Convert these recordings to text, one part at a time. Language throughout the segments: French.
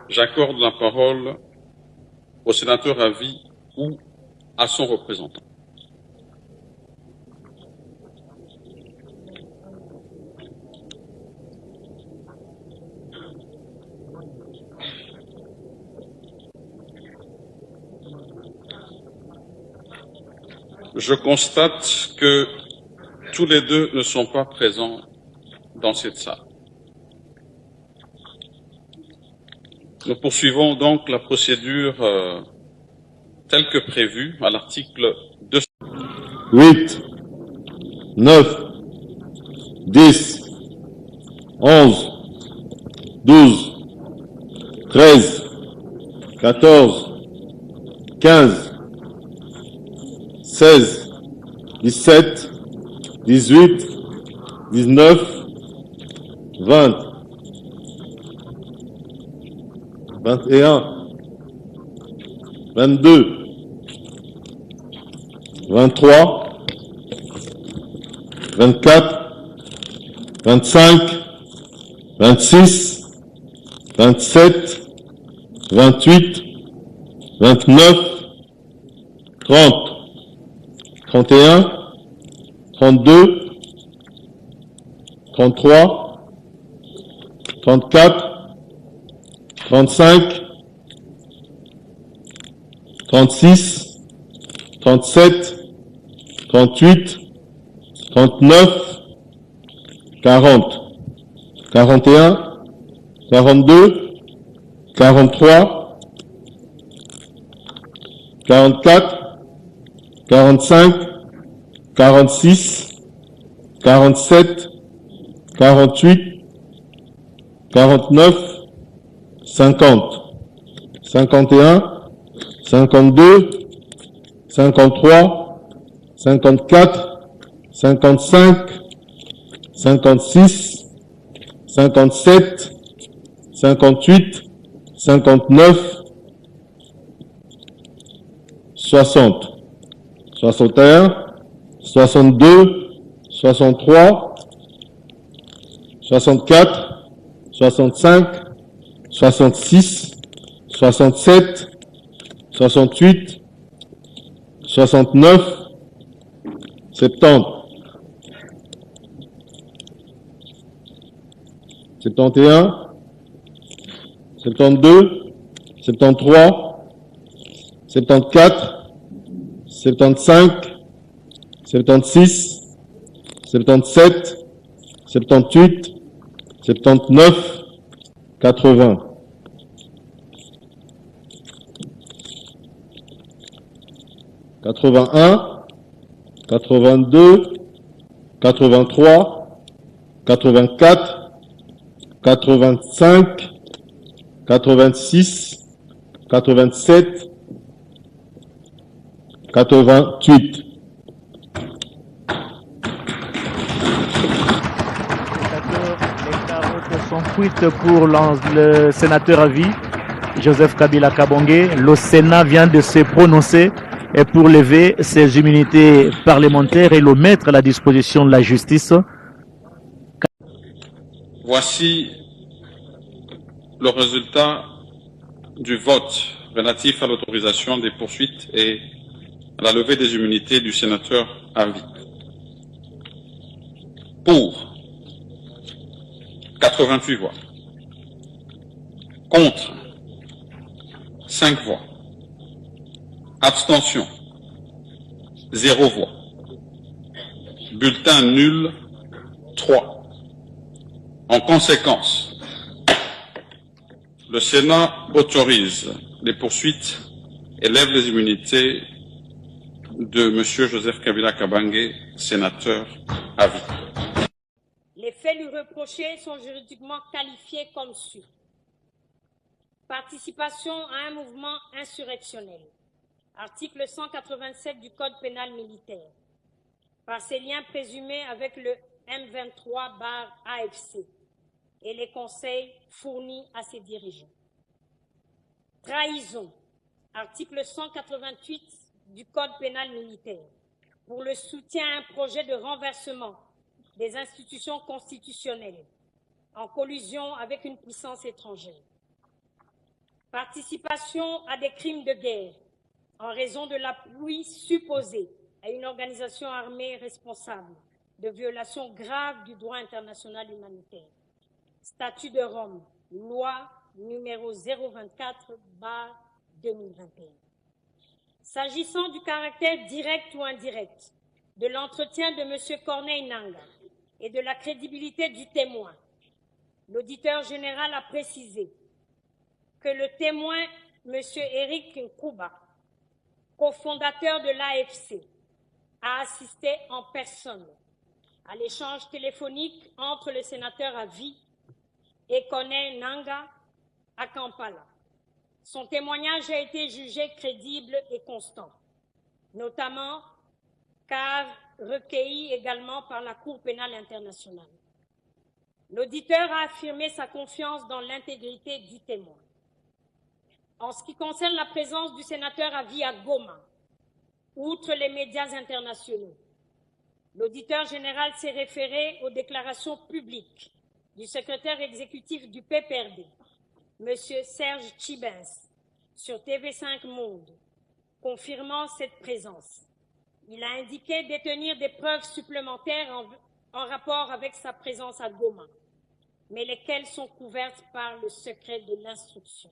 J'accorde la parole au sénateur à vie ou à son représentant. Je constate que tous les deux ne sont pas présents dans cette salle. Nous poursuivons donc la procédure telle que prévue à l'article 2. 8, 9, 10, 11, 12, 13, 14, 15, 16, 17, 18, 19, 20, 21, 22, 23, 24, 25, 26, 27, 28, 29, 30, 31, 32, 33, 34, 35, 36, 37, 38, 39, 40, 41, 42, 43, 44, 45, 46, 47, 48, 49, 50, 51, 52, 53, 54, 55, 56, 57, 58, 59, 60, 61, 62, 63, 64, 65, 66, 67, 68, 69, 70, 71, 72, 73, 74, 75, 76, 77, 78, 79, 80. 81, 82, 83, 84, 85, 86, 87, 88. Les carottes sont cuites pour le sénateur à vie, Joseph Kabila Kabange. Le Sénat vient de se prononcer pour lever ses immunités parlementaires et le mettre à la disposition de la justice. Voici le résultat du vote relatif à l'autorisation des poursuites et à la levée des immunités du sénateur à vie. Pour 88 voix. Contre 5 voix. Abstention 0 voix. Bulletin nul 3. En conséquence, le Sénat autorise les poursuites et lève les immunités de M. Joseph Kabila Kabange, sénateur à vie. Les faits lui reprochés sont juridiquement qualifiés comme suit. Participation à un mouvement insurrectionnel. Article 187 du Code pénal militaire. Par ses liens présumés avec le M23/AFC et les conseils fournis à ses dirigeants. Trahison. Article 188 du Code pénal militaire. Pour le soutien à un projet de renversement des institutions constitutionnelles en collusion avec une puissance étrangère. Participation à des crimes de guerre en raison de l'appui supposé à une organisation armée responsable de violations graves du droit international humanitaire. Statut de Rome, loi numéro 024/2021. S'agissant du caractère direct ou indirect de l'entretien de M. Corneille Nangaa et de la crédibilité du témoin, l'auditeur général a précisé que le témoin, M. Eric Nkuba, cofondateur de l'AFC, a assisté en personne à l'échange téléphonique entre le sénateur à vie et Corneille Nangaa à Kampala. Son témoignage a été jugé crédible et constant, notamment car recueilli également par la Cour pénale internationale. L'auditeur a affirmé sa confiance dans l'intégrité du témoin. En ce qui concerne la présence du sénateur à vie à Goma, outre les médias internationaux, l'auditeur général s'est référé aux déclarations publiques du secrétaire exécutif du PPRD, M. Serge Tchibens, sur TV5 Monde, confirmant cette présence. Il a indiqué détenir des preuves supplémentaires en rapport avec sa présence à Goma, mais lesquelles sont couvertes par le secret de l'instruction.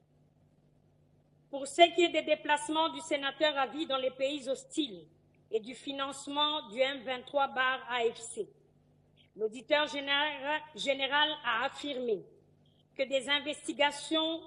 Pour ce qui est des déplacements du sénateur à vie dans les pays hostiles et du financement du M23/AFC, l'auditeur général a affirmé que des investigations